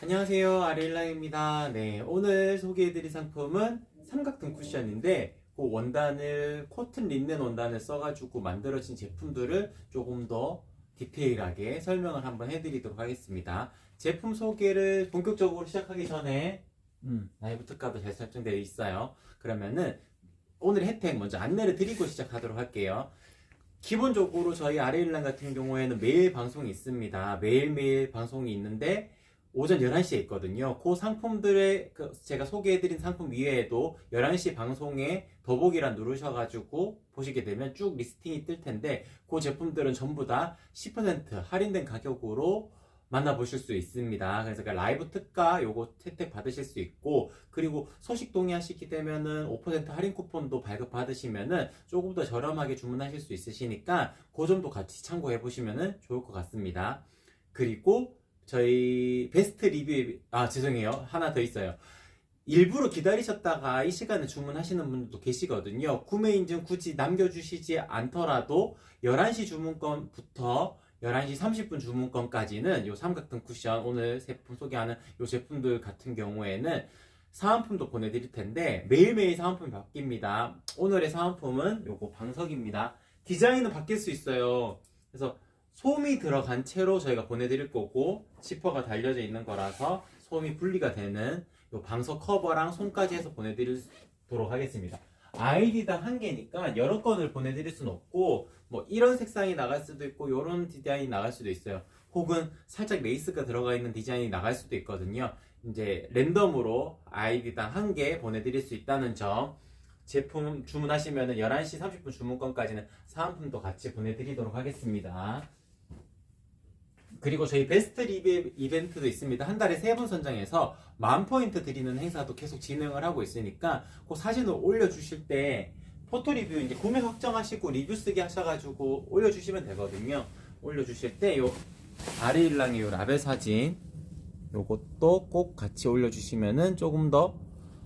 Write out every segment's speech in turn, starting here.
안녕하세요, 아릴랑입니다. 네, 오늘 소개해드릴 상품은 삼각등 쿠션인데 그 원단을 코튼 린넨 원단을 써가지고 만들어진 제품들을 조금 더 디테일하게 설명을 한번 해드리도록 하겠습니다. 제품 소개를 본격적으로 시작하기 전에 라이브 특가도 잘 설정되어 있어요. 그러면은 오늘 혜택 먼저 안내를 드리고 시작하도록 할게요. 기본적으로 저희 아레일랑 같은 경우에는 매일 방송이 있습니다. 매일매일 방송이 있는데 오전 11시에 있거든요. 그 상품들의 제가 소개해드린 상품 위에도 11시 방송에 더보기란 누르셔가지고 보시게 되면 쭉 리스팅이 뜰 텐데 그 제품들은 전부 다 10% 할인된 가격으로 만나보실 수 있습니다. 그래서 라이브 특가 요거 혜택 받으실 수 있고, 그리고 소식 동의하시게 되면은 5% 할인 쿠폰도 발급 받으시면은 조금 더 저렴하게 주문하실 수 있으시니까 그 점도 같이 참고해 보시면은 좋을 것 같습니다. 그리고 저희 베스트 리뷰, 죄송해요, 하나 더 있어요. 일부러 기다리셨다가 이 시간에 주문하시는 분들도 계시거든요. 구매 인증 굳이 남겨주시지 않더라도 11시 주문권부터 11시 30분 주문권까지는 요 삼각등 쿠션, 오늘 제품 소개하는 요 제품들 같은 경우에는 사은품도 보내드릴 텐데 매일매일 사은품이 바뀝니다. 오늘의 사은품은 요거 방석입니다. 디자인은 바뀔 수 있어요. 그래서 솜이 들어간 채로 저희가 보내드릴 거고, 지퍼가 달려져 있는 거라서 솜이 분리가 되는 요 방석 커버랑 솜까지 해서 보내드리도록 하겠습니다. 아이디당 한 개니까 여러 건을 보내드릴 수는 없고, 뭐 이런 색상이 나갈 수도 있고 이런 디자인이 나갈 수도 있어요. 혹은 살짝 레이스가 들어가 있는 디자인이 나갈 수도 있거든요. 이제 랜덤으로 아이디당 한 개 보내드릴 수 있다는 점, 제품 주문하시면 11시 30분 주문권까지는 사은품도 같이 보내드리도록 하겠습니다. 그리고 저희 베스트 리뷰 이벤트도 있습니다. 한 달에 3번 선정해서 10,000포인트 드리는 행사도 계속 진행을 하고 있으니까 그 사진을 올려주실 때 포토 리뷰 이제 구매 확정하시고 리뷰 쓰기 하셔가지고 올려주시면 되거든요. 올려주실 때 요 아리일랑의 요 라벨 사진 요것도 꼭 같이 올려주시면은 조금 더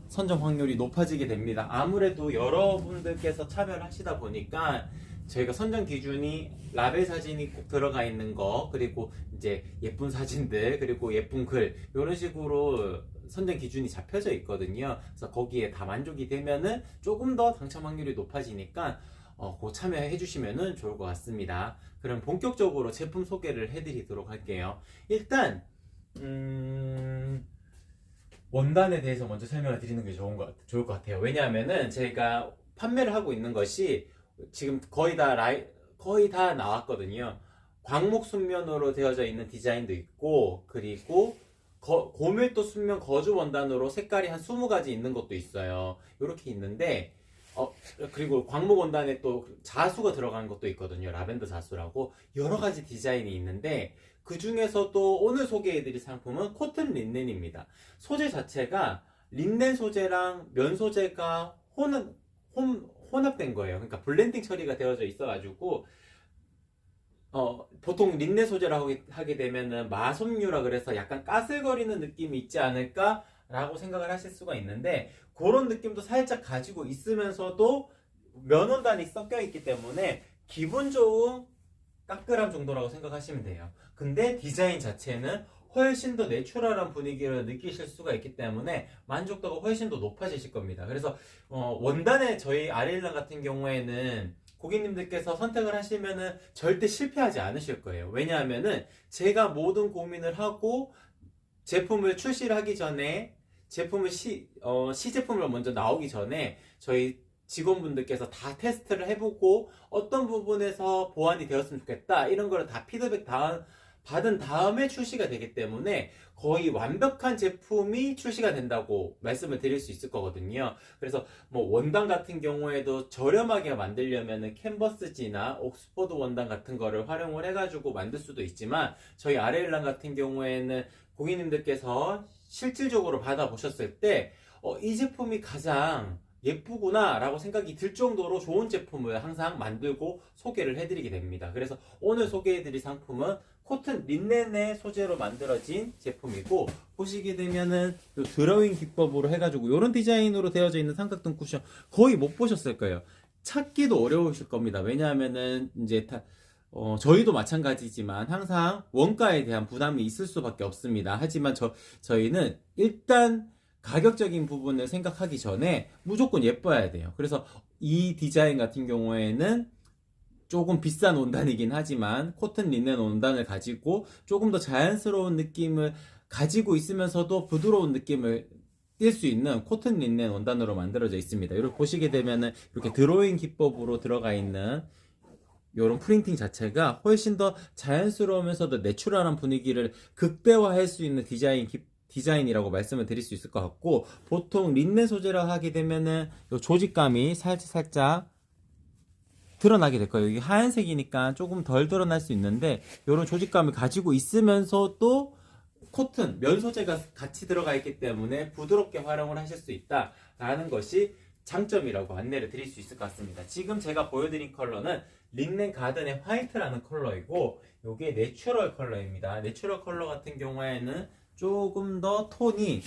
선정 확률이 높아지게 됩니다. 아무래도 여러분들께서 참여를 하시다 보니까 저희가 선정 기준이 라벨 사진이 꼭 들어가 있는 거, 그리고 이제 예쁜 사진들, 그리고 예쁜 글, 이런 식으로 선정 기준이 잡혀져 있거든요. 그래서 거기에 다 만족이 되면은 조금 더 당첨 확률이 높아지니까 그 참여해 주시면은 좋을 것 같습니다. 그럼 본격적으로 제품 소개를 해드리도록 할게요. 일단 원단에 대해서 먼저 설명을 드리는 게 좋을 것 같아요. 왜냐하면은 제가 판매를 하고 있는 것이 지금 거의 다 나왔거든요. 광목 순면으로 되어져 있는 디자인도 있고, 그리고 고밀도 순면 거주 원단으로 색깔이 한 20가지 있는 것도 있어요. 이렇게 있는데, 그리고 광목 원단에 또 자수가 들어간 것도 있거든요. 라벤더 자수라고 여러 가지 디자인이 있는데, 그 중에서도 오늘 소개해드릴 상품은 코튼 린넨입니다. 소재 자체가 린넨 소재랑 면 소재가 혼합된 거예요. 그러니까 블렌딩 처리가 되어져 있어가지고 보통 린넨 소재라고 하게 되면은 마솜유라 그래서 약간 까슬거리는 느낌이 있지 않을까 라고 생각을 하실 수가 있는데, 그런 느낌도 살짝 가지고 있으면서도 면원단이 섞여 있기 때문에 기분 좋은 까끌함 정도라고 생각하시면 돼요. 근데 디자인 자체는 훨씬 더 내추럴한 분위기를 느끼실 수가 있기 때문에 만족도가 훨씬 더 높아지실 겁니다. 그래서 원단에 저희 아리일랑 같은 경우에는 고객님들께서 선택을 하시면은 절대 실패하지 않으실 거예요. 왜냐하면은 제가 모든 고민을 하고 제품을 출시를 하기 전에 시제품을 먼저 나오기 전에 저희 직원분들께서 다 테스트를 해보고 어떤 부분에서 보완이 되었으면 좋겠다 이런 거를 다 피드백 받은 다음에 출시가 되기 때문에 거의 완벽한 제품이 출시가 된다고 말씀을 드릴 수 있을 거거든요. 그래서 뭐 원단 같은 경우에도 저렴하게 만들려면은 캔버스지나 옥스퍼드 원단 같은 거를 활용을 해가지고 만들 수도 있지만, 저희 아레일랑 같은 경우에는 고객님들께서 실질적으로 받아보셨을 때 이 제품이 가장 예쁘구나 라고 생각이 들 정도로 좋은 제품을 항상 만들고 소개를 해드리게 됩니다. 그래서 오늘 소개해드릴 상품은 코튼 린넨의 소재로 만들어진 제품이고, 보시게 되면은 요 드로잉 기법으로 해가지고 이런 디자인으로 되어져 있는 삼각등 쿠션 거의 못 보셨을 거예요. 찾기도 어려우실 겁니다. 왜냐하면은 이제 저희도 마찬가지지만 항상 원가에 대한 부담이 있을 수밖에 없습니다. 하지만 저희는 일단 가격적인 부분을 생각하기 전에 무조건 예뻐야 돼요. 그래서 이 디자인 같은 경우에는 조금 비싼 원단이긴 하지만 코튼 린넨 원단을 가지고 조금 더 자연스러운 느낌을 가지고 있으면서도 부드러운 느낌을 띌 수 있는 코튼 린넨 원단으로 만들어져 있습니다. 이렇게 보시게 되면은 이렇게 드로잉 기법으로 들어가 있는 이런 프린팅 자체가 훨씬 더 자연스러우면서도 내추럴한 분위기를 극대화할 수 있는 디자인이라고 말씀을 드릴 수 있을 것 같고, 보통 린넨 소재라 하게 되면은 요 조직감이 살짝 드러나게 될 거예요. 이게 하얀색이니까 조금 덜 드러날 수 있는데, 이런 조직감을 가지고 있으면서도 코튼, 면 소재가 같이 들어가 있기 때문에 부드럽게 활용을 하실 수 있다라는 것이 장점이라고 안내를 드릴 수 있을 것 같습니다. 지금 제가 보여드린 컬러는 린넨 가든의 화이트라는 컬러이고, 이게 내추럴 컬러입니다. 내추럴 컬러 같은 경우에는 조금 더 톤이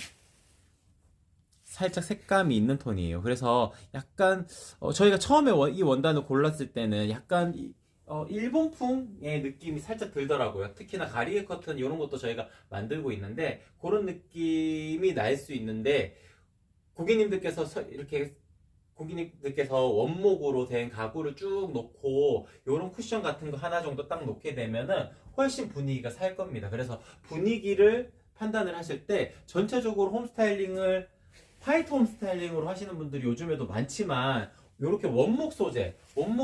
살짝 색감이 있는 톤이에요. 그래서 약간 저희가 처음에 이 원단을 골랐을 때는 약간 일본풍의 느낌이 살짝 들더라고요. 특히나 가리개 커튼 이런 것도 저희가 만들고 있는데 그런 느낌이 날 수 있는데, 고객님들께서 원목으로 된 가구를 쭉 놓고 이런 쿠션 같은 거 하나 정도 딱 놓게 되면은 훨씬 분위기가 살 겁니다. 그래서 분위기를 판단을 하실 때 전체적으로 홈스타일링을 화이트 홈스타일링으로 하시는 분들이 요즘에도 많지만, 이렇게 원목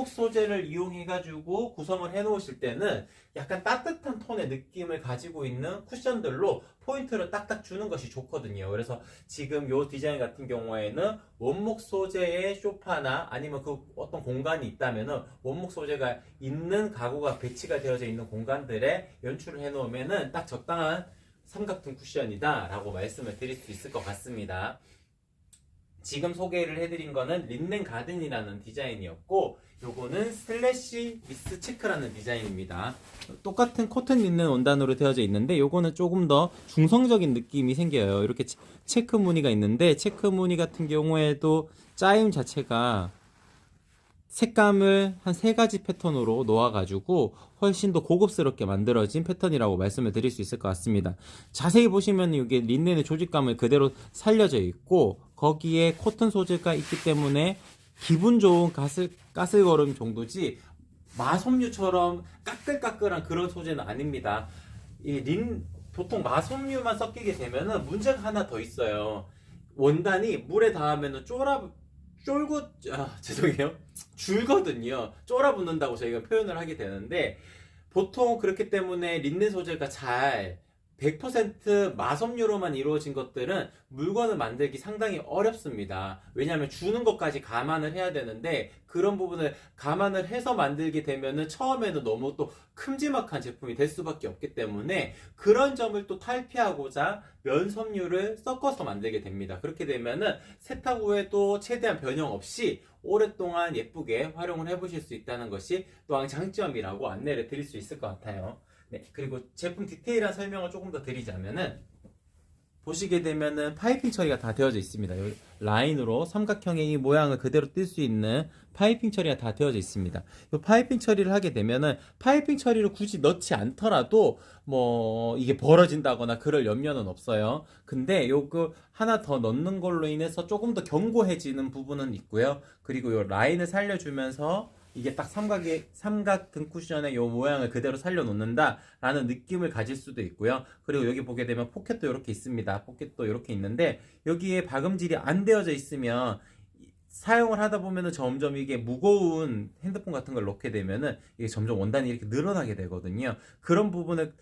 소재를 이용해가지고 구성을 해놓으실 때는 약간 따뜻한 톤의 느낌을 가지고 있는 쿠션들로 포인트를 딱딱 주는 것이 좋거든요. 그래서 지금 이 디자인 같은 경우에는 원목 소재의 소파나 아니면 그 어떤 공간이 있다면은 원목 소재가 있는 가구가 배치가 되어져 있는 공간들에 연출을 해놓으면은 딱 적당한 삼각형 쿠션이다 라고 말씀을 드릴 수 있을 것 같습니다. 지금 소개를 해드린 거는 린넨 가든이라는 디자인이었고, 요거는 슬래시 미스 체크라는 디자인입니다. 똑같은 코튼 린넨 원단으로 되어져 있는데 요거는 조금 더 중성적인 느낌이 생겨요. 이렇게 체크 무늬가 있는데, 체크 무늬 같은 경우에도 짜임 자체가 색감을 한 3가지 패턴으로 놓아가지고 훨씬 더 고급스럽게 만들어진 패턴이라고 말씀을 드릴 수 있을 것 같습니다. 자세히 보시면 이게 린넨의 조직감을 그대로 살려져 있고, 거기에 코튼 소재가 있기 때문에 기분 좋은 가슬거름 정도지 마솜유처럼 까끌까끌한 그런 소재는 아닙니다. 보통 마솜유만 섞이게 되면은 문제가 하나 더 있어요. 원단이 물에 닿으면은 죄송해요. 줄거든요. 쫄아붙는다고 저희가 표현을 하게 되는데, 보통 그렇기 때문에 린넨 소재가 100% 마섬유로만 이루어진 것들은 물건을 만들기 상당히 어렵습니다. 왜냐하면 주는 것까지 감안을 해야 되는데, 그런 부분을 감안을 해서 만들게 되면은 처음에는 너무 또 큼지막한 제품이 될 수밖에 없기 때문에, 그런 점을 또 탈피하고자 면 섬유를 섞어서 만들게 됩니다. 그렇게 되면은 세탁 후에도 최대한 변형 없이 오랫동안 예쁘게 활용을 해보실 수 있다는 것이 또한 장점이라고 안내를 드릴 수 있을 것 같아요. 네, 그리고 제품 디테일한 설명을 조금 더 드리자면은, 보시게 되면은 파이핑 처리가 다 되어져 있습니다. 여기 라인으로 삼각형의 이 모양을 그대로 띌 수 있는 파이핑 처리가 다 되어져 있습니다. 이 파이핑 처리를 하게 되면은 파이핑 처리를 굳이 넣지 않더라도 뭐 이게 벌어진다거나 그럴 염려는 없어요. 근데 요거 하나 더 넣는 걸로 인해서 조금 더 견고해지는 부분은 있고요. 그리고 요 라인을 살려주면서 이게 딱 삼각등 쿠션의 요 모양을 그대로 살려놓는다 라는 느낌을 가질 수도 있고요. 그리고 여기 보게 되면 포켓도 이렇게 있습니다. 포켓도 이렇게 있는데, 여기에 박음질이 안 되어져 있으면 사용을 하다 보면은 점점 이게 무거운 핸드폰 같은 걸 넣게 되면은 이게 점점 원단이 이렇게 늘어나게 되거든요. 그런 부분을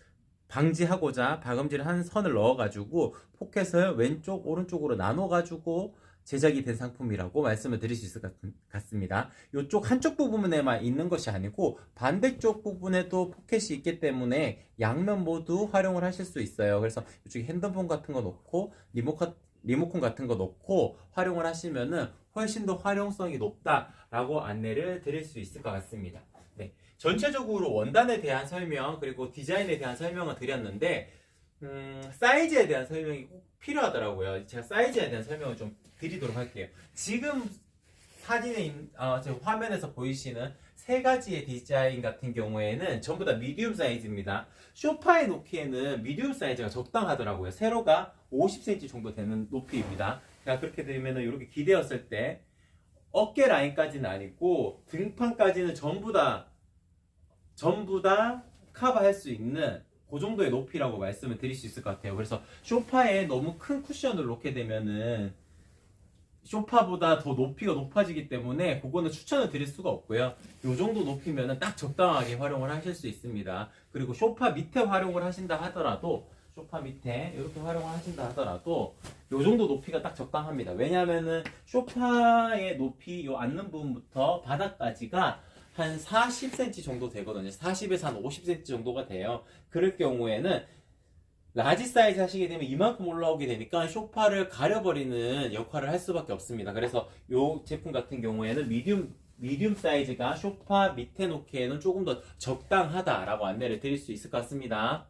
방지하고자 박음질 한 선을 넣어가지고 포켓을 왼쪽 오른쪽으로 나눠가지고 제작이 된 상품이라고 말씀을 드릴 수 있을 것 같습니다. 이쪽 한쪽 부분에만 있는 것이 아니고 반대쪽 부분에도 포켓이 있기 때문에 양면 모두 활용을 하실 수 있어요. 그래서 이쪽에 핸드폰 같은 거 놓고 리모컨 같은 거 놓고 활용을 하시면은 훨씬 더 활용성이 높다라고 안내를 드릴 수 있을 것 같습니다. 네, 전체적으로 원단에 대한 설명 그리고 디자인에 대한 설명을 드렸는데, 사이즈에 대한 설명이 꼭 필요하더라고요. 제가 사이즈에 대한 설명을 좀 드리도록 할게요. 지금 제 화면에서 보이시는 세 가지의 디자인 같은 경우에는 전부 다 미디움 사이즈입니다. 소파에 놓기에는 미디움 사이즈가 적당하더라고요. 세로가 50cm 정도 되는 높이입니다. 그러니까 그렇게 되면 이렇게 기대었을 때 어깨 라인까지는 아니고 등판까지는 전부 다 커버할 수 있는 그 정도의 높이라고 말씀을 드릴 수 있을 것 같아요. 그래서 소파에 너무 큰 쿠션을 놓게 되면은 소파보다 더 높이가 높아지기 때문에 그거는 추천을 드릴 수가 없고요. 이 정도 높이면은 딱 적당하게 활용을 하실 수 있습니다. 그리고 소파 밑에 활용을 하신다 하더라도 소파 밑에 이렇게 활용을 하신다 하더라도 이 정도 높이가 딱 적당합니다. 왜냐하면은 소파의 높이 이 앉는 부분부터 바닥까지가 한 40cm 정도 되거든요. 40에서 한 50cm 정도가 돼요. 그럴 경우에는 라지 사이즈 하시게 되면 이만큼 올라오게 되니까 소파를 가려버리는 역할을 할 수밖에 없습니다. 그래서 이 제품 같은 경우에는 미디움 사이즈가 소파 밑에 놓기에는 조금 더 적당하다라고 안내를 드릴 수 있을 것 같습니다.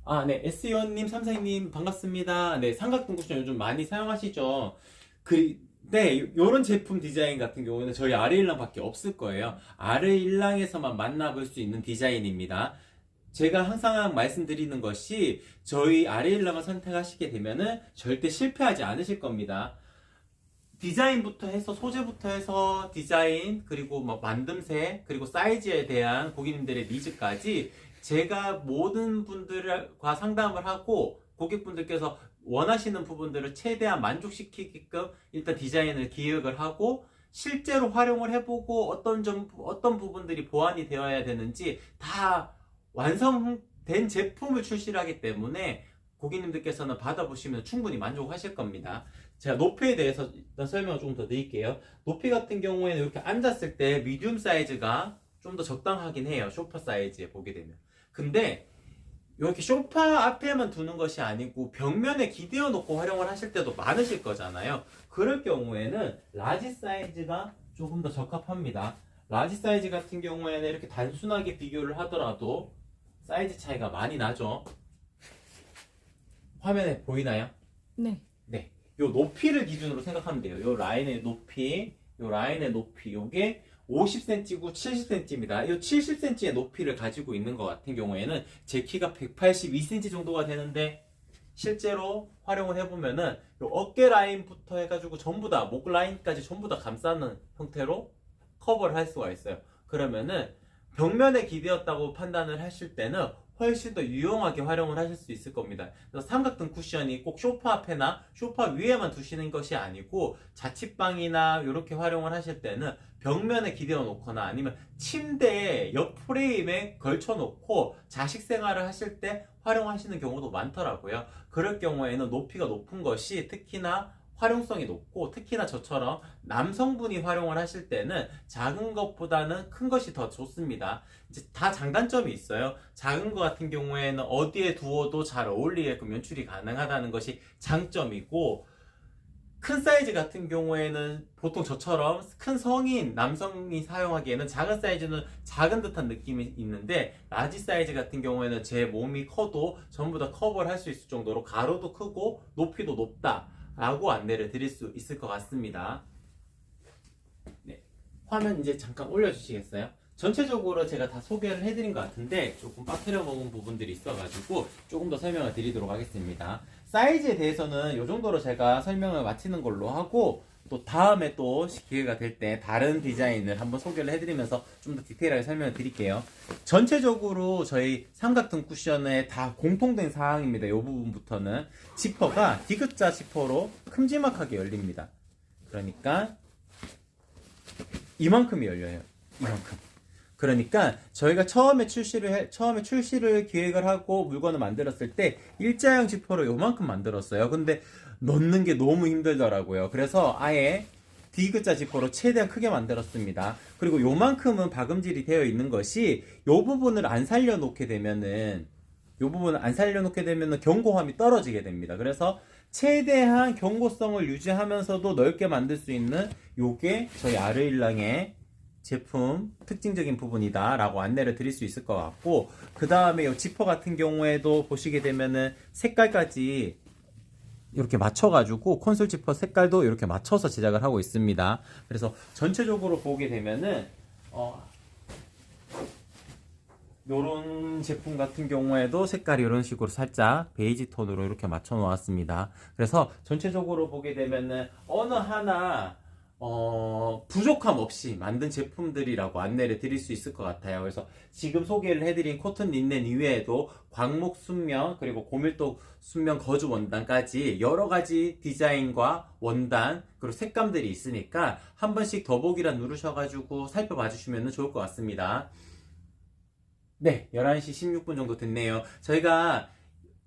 아, 네. S요님, 삼사님 반갑습니다. 네, 삼각등 쿠션 요즘 많이 사용하시죠? 네, 요런 제품 디자인 같은 경우는 저희 아르일랑밖에 없을 거예요. 아르일랑에서만 만나볼 수 있는 디자인입니다. 제가 항상 말씀드리는 것이 저희 아르일랑을 선택하시게 되면은 절대 실패하지 않으실 겁니다. 디자인부터 해서 소재부터 해서 디자인 그리고 뭐 만듦새 그리고 사이즈에 대한 고객님들의 니즈까지 제가 모든 분들과 상담을 하고 고객분들께서 원하시는 부분들을 최대한 만족시키게끔 일단 디자인을 기획을 하고 실제로 활용을 해보고 어떤 부분들이 보완이 되어야 되는지 다 완성된 제품을 출시를 하기 때문에 고객님들께서는 받아보시면 충분히 만족하실 겁니다. 제가 높이에 대해서 일단 설명을 조금 더 드릴게요. 높이 같은 경우에는 이렇게 앉았을 때 미디움 사이즈가 좀 더 적당하긴 해요. 소파 사이즈에 보게 되면. 근데 이렇게 소파 앞에만 두는 것이 아니고 벽면에 기대어 놓고 활용을 하실 때도 많으실 거잖아요. 그럴 경우에는 라지 사이즈가 조금 더 적합합니다. 라지 사이즈 같은 경우에는 이렇게 단순하게 비교를 하더라도 사이즈 차이가 많이 나죠. 화면에 보이나요? 네. 네. 요 높이를 기준으로 생각하면 돼요. 요 라인의 높이, 요게 50cm고 70cm입니다. 이 70cm의 높이를 가지고 있는 것 같은 경우에는 제 키가 182cm 정도가 되는데 실제로 활용을 해보면은 이 어깨 라인부터 해가지고 전부 다 목 라인까지 전부 다 감싸는 형태로 커버를 할 수가 있어요. 그러면은 벽면에 기대었다고 판단을 하실 때는 훨씬 더 유용하게 활용을 하실 수 있을 겁니다. 그래서 삼각등 쿠션이 꼭 소파 앞에나 소파 위에만 두시는 것이 아니고 자취방이나 이렇게 활용을 하실 때는 벽면에 기대어 놓거나 아니면 침대에 옆 프레임에 걸쳐 놓고 자식 생활을 하실 때 활용하시는 경우도 많더라고요. 그럴 경우에는 높이가 높은 것이 특히나 활용성이 높고 특히나 저처럼 남성분이 활용을 하실 때는 작은 것보다는 큰 것이 더 좋습니다. 이제 다 장단점이 있어요. 작은 것 같은 경우에는 어디에 두어도 잘 어울리게끔 연출이 가능하다는 것이 장점이고 큰 사이즈 같은 경우에는 보통 저처럼 큰 성인 남성이 사용하기에는 작은 사이즈는 작은 듯한 느낌이 있는데 라지 사이즈 같은 경우에는 제 몸이 커도 전부 다 커버를 할 수 있을 정도로 가로도 크고 높이도 높다 라고 안내를 드릴 수 있을 것 같습니다. 네. 화면 이제 잠깐 올려주시겠어요? 전체적으로 제가 다 소개를 해드린 것 같은데 조금 빠뜨려 먹은 부분들이 있어가지고 조금 더 설명을 드리도록 하겠습니다. 사이즈에 대해서는 이 정도로 제가 설명을 마치는 걸로 하고 또 다음에 또 기회가 될 때 다른 디자인을 한번 소개를 해드리면서 좀 더 디테일하게 설명을 드릴게요. 전체적으로 저희 삼각등 쿠션에 다 공통된 사항입니다. 이 부분부터는 지퍼가 디귿자 지퍼로 큼지막하게 열립니다. 그러니까 이만큼이 열려요. 이만큼. 그러니까 저희가 처음에 출시를 기획을 하고 물건을 만들었을 때 일자형 지퍼로 요만큼 만들었어요. 근데 넣는 게 너무 힘들더라고요. 그래서 아예 D자 지퍼로 최대한 크게 만들었습니다. 그리고 요만큼은 박음질이 되어 있는 것이 요 부분을 안 살려놓게 되면은 견고함이 떨어지게 됩니다. 그래서 최대한 견고성을 유지하면서도 넓게 만들 수 있는 요게 저희 아르일랑의 제품 특징적인 부분이다 라고 안내를 드릴 수 있을 것 같고, 그 다음에 이 지퍼 같은 경우에도 보시게 되면은 색깔까지 이렇게 맞춰가지고 콘솔 지퍼 색깔도 이렇게 맞춰서 제작을 하고 있습니다. 그래서 전체적으로 보게 되면은 요런 제품 같은 경우에도 색깔이 이런 식으로 살짝 베이지 톤으로 이렇게 맞춰 놓았습니다. 그래서 전체적으로 보게 되면은 어느 하나 부족함 없이 만든 제품들이라고 안내를 드릴 수 있을 것 같아요. 그래서 지금 소개를 해드린 코튼 린넨 이외에도 광목 순면 그리고 고밀도 순면 거주 원단까지 여러 가지 디자인과 원단 그리고 색감들이 있으니까 한 번씩 더보기란 누르셔가지고 살펴봐 주시면 좋을 것 같습니다. 네, 11시 16분 정도 됐네요. 저희가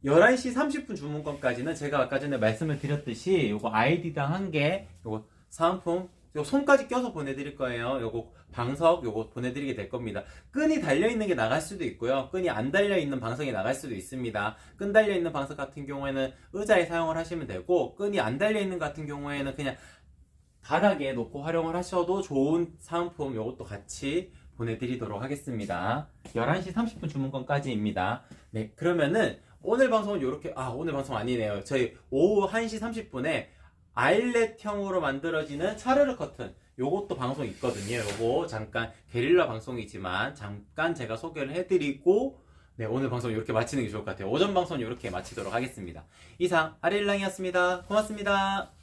11시 30분 주문권까지는 제가 아까 전에 말씀을 드렸듯이 요거 아이디당 한 개, 요거 사은품, 요거 손까지 껴서 보내드릴 거예요. 요거 방석, 요거 보내드리게 될 겁니다. 끈이 달려있는 게 나갈 수도 있고요. 끈이 안 달려있는 방석이 나갈 수도 있습니다. 끈 달려있는 방석 같은 경우에는 의자에 사용을 하시면 되고, 끈이 안 달려있는 같은 경우에는 그냥 바닥에 놓고 활용을 하셔도 좋은 사은품 요것도 같이 보내드리도록 하겠습니다. 11시 30분 주문권까지입니다. 네, 그러면은 오늘 방송은 요렇게, 오늘 방송 아니네요. 저희 오후 1시 30분에 아일렛형으로 만들어지는 차르르 커튼 요것도 방송 있거든요. 요거 잠깐 게릴라 방송이지만 잠깐 제가 소개를 해드리고 네, 오늘 방송 이렇게 마치는 게 좋을 것 같아요. 오전 방송 이렇게 마치도록 하겠습니다. 이상 아릴랑이었습니다. 고맙습니다.